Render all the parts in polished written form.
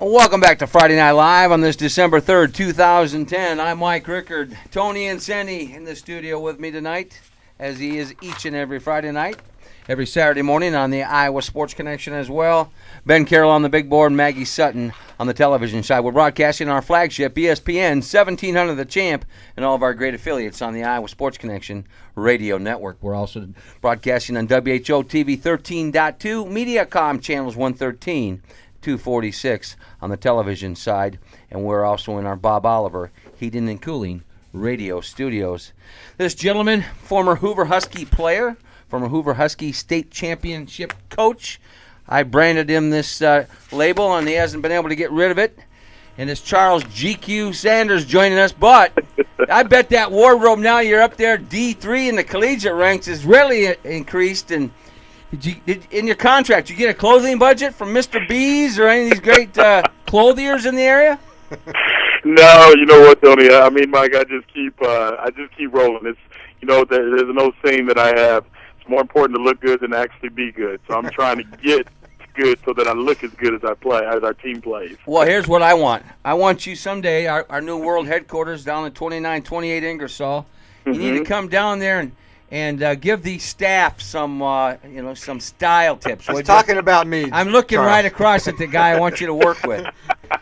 Welcome back to Friday Night Live on this December 3rd, 2010. I'm Mike Rickard. Tony and Senny in the studio with me tonight, as he is each and every Friday night, every Saturday morning on the Iowa Sports Connection as well. Ben Carroll on the big board, Maggie Sutton on the television side. We're broadcasting our flagship, ESPN 1700 The Champ, and all of our great affiliates on the Iowa Sports Connection radio network. We're also broadcasting on WHO TV 13.2, Mediacom channels 113. 246 on the television side, and we're also in our Bob Oliver Heating and Cooling radio studios. This gentleman, former Hoover Husky player, former Hoover Husky state championship coach. I branded him this label, and he hasn't been able to get rid of it. And it's Charles GQ Zander joining us, but I bet that wardrobe now you're up there D3 in the collegiate ranks is really increased. And in your contract, you get a clothing budget from Mr. B's or any of these great clothiers in the area? No, you know what, Tony? I mean, Mike, I just keep rolling. It's, you know, there's an old saying that I have. It's more important to look good than to actually be good. So I'm trying to get good so that I look as good as our team plays. Well, here's what I want. I want you someday, our new world headquarters down at 2928 Ingersoll. You need to come down there and give the staff some style tips. He's talking about me. I'm looking Charles. Right across at the guy I want you to work with.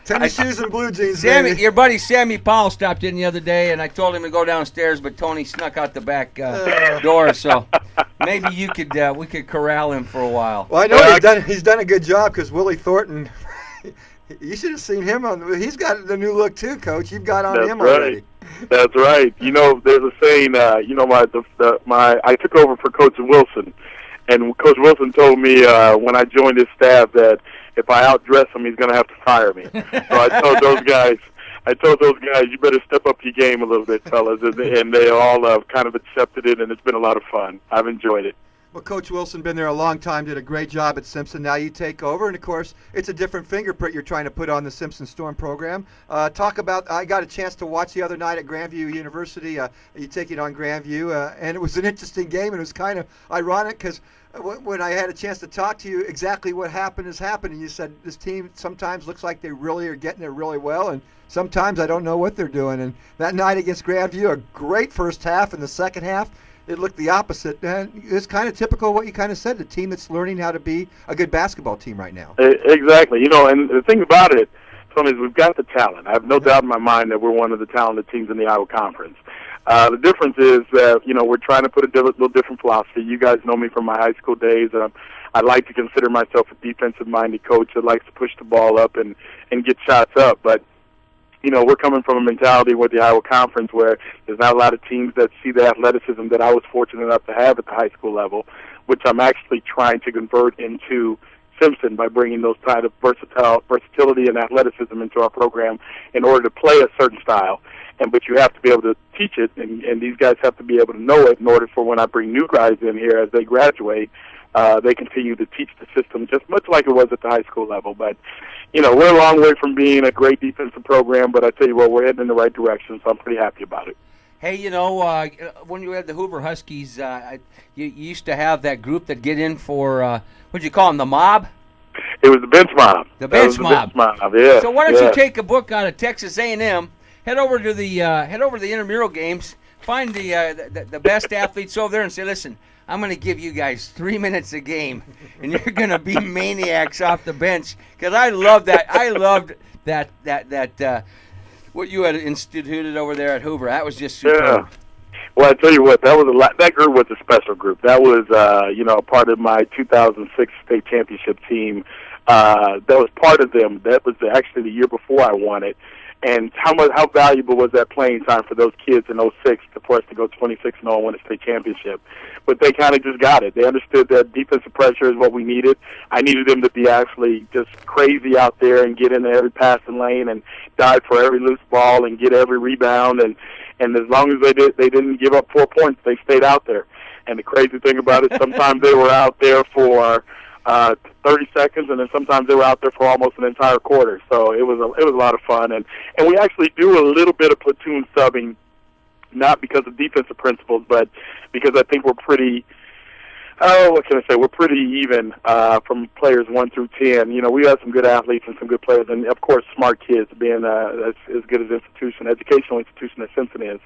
Tennis shoes and blue jeans, Sammy, baby. your buddy Sammy Powell stopped in the other day, and I told him to go downstairs, but Tony snuck out the back door. So maybe we could corral him for a while. Well, I know he's done a good job because Willie Thornton. You should have seen him on. He's got the new look too, Coach. You've got on him already. That's right. You know, there's a saying. I took over for Coach Wilson, and Coach Wilson told me when I joined his staff that if I outdress him, he's going to have to fire me. So I told those guys, you better step up your game a little bit, fellas, and they all kind of accepted it, and it's been a lot of fun. I've enjoyed it. Well, Coach Wilson been there a long time, did a great job at Simpson. Now you take over, and of course, it's a different fingerprint you're trying to put on the Simpson Storm program. Talk about, I got a chance to watch the other night at Grandview University. You taking on Grandview, and it was an interesting game, and it was kind of ironic because when I had a chance to talk to you, exactly what happened has happened, and you said this team sometimes looks like they really are getting it really well, and sometimes I don't know what they're doing. And that night against Grandview, a great first half, and the second half, it looked the opposite. And it's kind of typical of what you kind of said, the team that's learning how to be a good basketball team right now. Exactly. You know, and the thing about it, Tony, is we've got the talent. I have no doubt in my mind that we're one of the talented teams in the Iowa Conference. The difference is that, you know, we're trying to put a little different philosophy. You guys know me from my high school days. I like to consider myself a defensive-minded coach that likes to push the ball up and get shots up. But you know, we're coming from a mentality with the Iowa Conference where there's not a lot of teams that see the athleticism that I was fortunate enough to have at the high school level, which I'm actually trying to convert into Simpson by bringing those kind of versatility and athleticism into our program in order to play a certain style. But you have to be able to teach it, and these guys have to be able to know it in order for when I bring new guys in here as they graduate, they continue to teach the system just much like it was at the high school level. But you know, we're a long way from being a great defensive program, but I tell you what, we're heading in the right direction, so I'm pretty happy about it. Hey, you know, when you had the Hoover Huskies, you used to have that group that get in for, what did you call them, the mob? It was the bench mob. The bench mob. Yeah. So why don't you take a book out of Texas A&M, head over to the intramural games, find the best athletes over there and say, listen, I'm going to give you guys 3 minutes a game, and you're going to be maniacs off the bench. Because I love that. I loved that what you had instituted over there at Hoover. That was just superb. Yeah. Well, I tell you what, that group was a special group. That was, part of my 2006 state championship team. That was part of them. That was actually the year before I won it. And how valuable was that playing time for those kids in 06 for us to go 26-0 and win a state championship? But they kind of just got it. They understood that defensive pressure is what we needed. I needed them to be actually just crazy out there and get into every passing lane and dive for every loose ball and get every rebound. And as long as they didn't give up 4 points, they stayed out there. And the crazy thing about it, sometimes they were out there for 30 seconds, and then sometimes they were out there for almost an entire quarter. So it was a lot of fun, and we actually do a little bit of platoon subbing, not because of defensive principles, but because I think we're pretty Oh, what can I say? We're pretty even from players 1 through 10. You know, we have some good athletes and some good players, and of course, smart kids. Being as good as educational institution as Simpson is.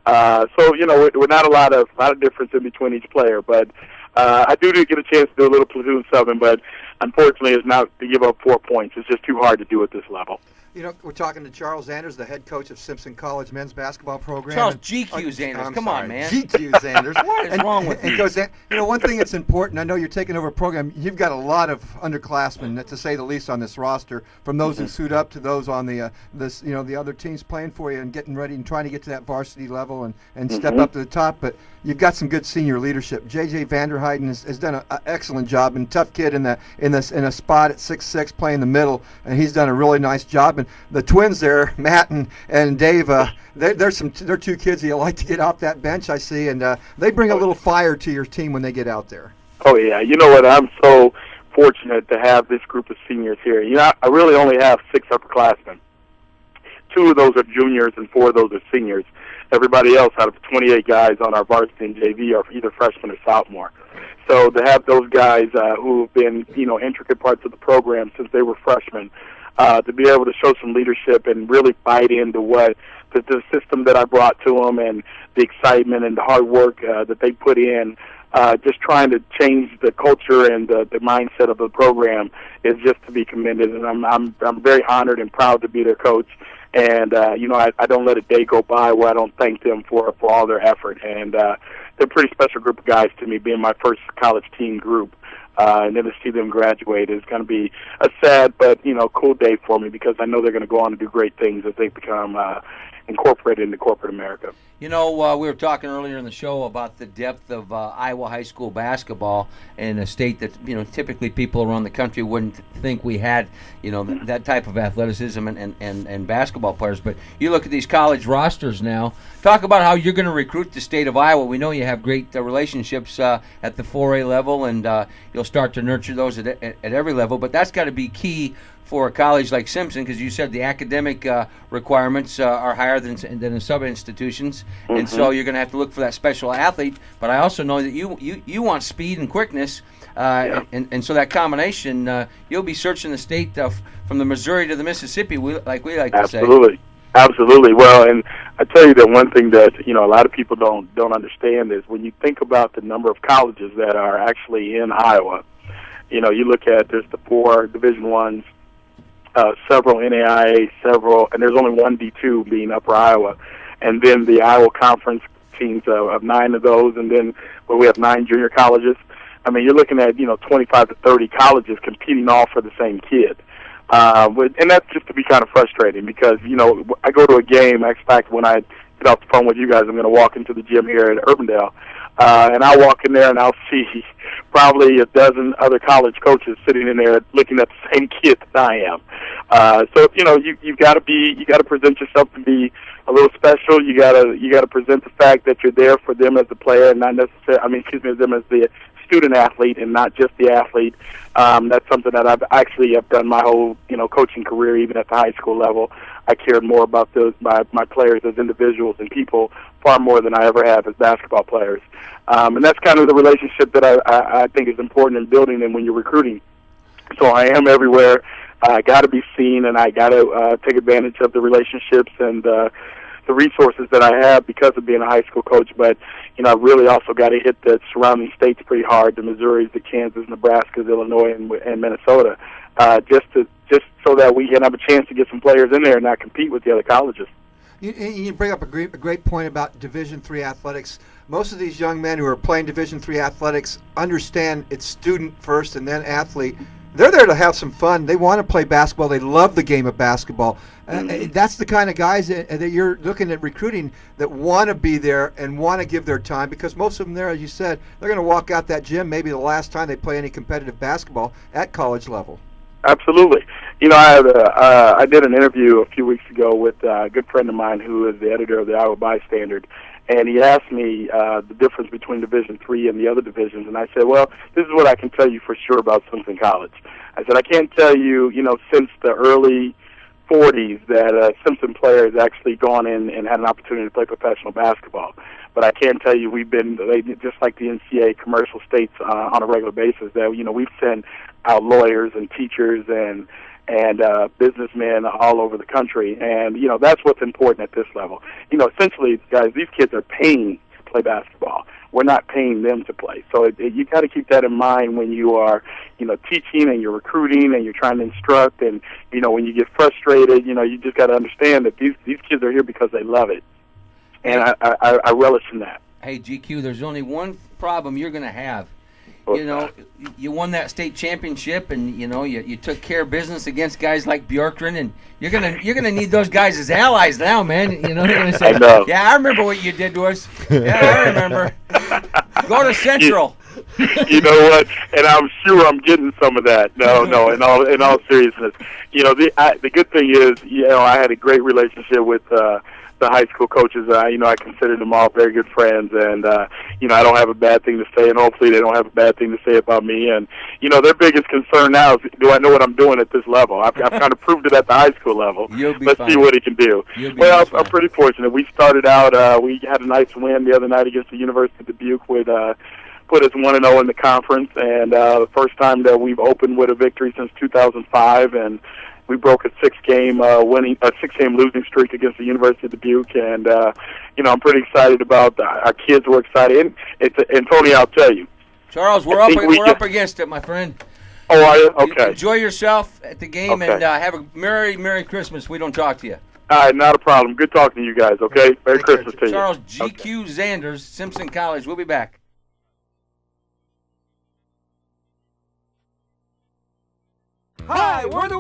So you know, we're not a lot of difference in between each player, but I do get a chance to do a little platoon subbing, but unfortunately, it's not to give up 4 points. It's just too hard to do at this level. You know, we're talking to Charles Zander, the head coach of Simpson College men's basketball program. Charles GQ Zanders, come on, man. GQ Zanders. What is wrong with you? Coach, you know, one thing that's important, I know you're taking over a program, you've got a lot of underclassmen, to say the least, on this roster, from those who suit up to those on the the other teams playing for you and getting ready and trying to get to that varsity level and step up to the top. But you've got some good senior leadership. J.J. Vanderheiden has done an excellent job, and tough kid in a spot at 6'6", playing the middle, and he's done a really nice job. And the twins there, Matt and Dave, they're two kids that you like to get off that bench, I see, and they bring a little fire to your team when they get out there. Oh yeah, you know what? I'm so fortunate to have this group of seniors here. You know, I really only have 6 upperclassmen. 2 of those are juniors and 4 of those are seniors. Everybody else, out of 28 guys on our varsity and JV, are either freshmen or sophomore. So to have those guys who have been, you know, intricate parts of the program since they were freshmen, to be able to show some leadership and really bite into what the system that I brought to them and the excitement and the hard work that they put in, just trying to change the culture and the mindset of the program is just to be commended. And I'm very honored and proud to be their coach. And you know, I don't let a day go by where I don't thank them for all their effort. And they're a pretty special group of guys to me, being my first college team group. And then to see them graduate is going to be a sad but, you know, cool day for me, because I know they're going to go on to do great things as they become incorporated into corporate America. You know, we were talking earlier in the show about the depth of Iowa high school basketball in a state that, you know, typically people around the country wouldn't think we had, you know, that type of athleticism and basketball players. But you look at these college rosters now. Talk about how you're going to recruit the state of Iowa. We know you have great relationships at the 4A level, and you'll start to nurture those at every level. But that's got to be key for a college like Simpson, because you said the academic requirements are higher than in sub-institutions, and so you're going to have to look for that special athlete. But I also know that you want speed and quickness, and so that combination, you'll be searching the state from the Missouri to the Mississippi, like we like to say. Absolutely. Well, and I tell you that one thing that, you know, a lot of people don't understand is when you think about the number of colleges that are actually in Iowa. You know, you look at there's the 4 Division I's, several NAIA, and there's only 1 D2 being Upper Iowa, and then the Iowa Conference teams of 9 of those, and then we have 9 junior colleges. I mean, you're looking at, you know, 25 to 30 colleges competing all for the same kid. And that's just to be kind of frustrating, because, you know, I go to a game. I expect when I get off the phone with you guys, I'm going to walk into the gym here at Urbandale, and I'll walk in there and I'll see probably a dozen other college coaches sitting in there looking at the same kid that I am. So, you know, you got to present yourself to be a little special. You got to present the fact that you're there for them as a player, and not necessarily, them as the student athlete and not just the athlete. That's something that I've done my whole, you know, coaching career, even at the high school level. I cared more about my players as individuals and people far more than I ever have as basketball players. And that's kind of the relationship that I think is important in building them when you're recruiting. So I am everywhere. I got to be seen, and I got to take advantage of the relationships and the resources that I have because of being a high school coach. But, you know, I really also got to hit the surrounding states pretty hard, the Missouris, the Kansas, Nebraskas, Illinois, and Minnesota, just so that we can have a chance to get some players in there and not compete with the other colleges. You bring up a great point about Division III athletics. Most of these young men who are playing Division III athletics understand it's student first and then athlete. They're there to have some fun. They want to play basketball. They love the game of basketball. That's the kind of guys that you're looking at recruiting that want to be there and want to give their time, because most of them there, as you said, they're going to walk out that gym maybe the last time they play any competitive basketball at college level. Absolutely. You know, I did an interview a few weeks ago with a good friend of mine who is the editor of the Iowa Bystander, and he asked me the difference between Division III and the other divisions, and I said, well, this is what I can tell you for sure about Simpson College. I said, I can't tell you, you know, since the early 40s that a Simpson player has actually gone in and had an opportunity to play professional basketball. But I can tell you, we've been just like the NCAA commercial states on a regular basis. That we've sent out lawyers and teachers and businessmen all over the country, and that's what's important at this level. Essentially, guys, these kids are paying to play basketball. We're not paying them to play. So you got to keep that in mind when you are, teaching and you're recruiting and you're trying to instruct. And when you get frustrated, you just got to understand that these kids are here because they love it, and I relish in that. Hey, GQ, there's only one problem you're going to have. You won that state championship, and you took care of business against guys like Bjorkgren, and you're gonna need those guys as allies now, man. They're gonna say, "Yeah, I remember what you did to us. Yeah, I remember. Go to Central." You know what? And I'm sure I'm getting some of that. No. In all seriousness, the good thing is, I had a great relationship with the high school coaches. I consider them all very good friends, and I don't have a bad thing to say, and hopefully they don't have a bad thing to say about me. And their biggest concern now is, do I know what I'm doing at this level? I've kind of proved it at the high school level. Let's see what he can do. Well, I'm pretty fortunate. We started out. We had a nice win the other night against the University of Dubuque with. Put us 1-0 in the conference, and the first time that we've opened with a victory since 2005, and we broke a six-game losing streak against the University of Dubuque, and I'm pretty excited about our kids. Were excited, and Tony, I'll tell you, Charles, we're up against it, my friend. Oh, are you? Okay. Enjoy yourself at the game, and have a Merry Christmas. We don't talk to you. All right, not a problem. Good talking to you guys. Okay, Merry Christmas to you. Charles GQ Zanders, Simpson College. We'll be back. Hi, we're the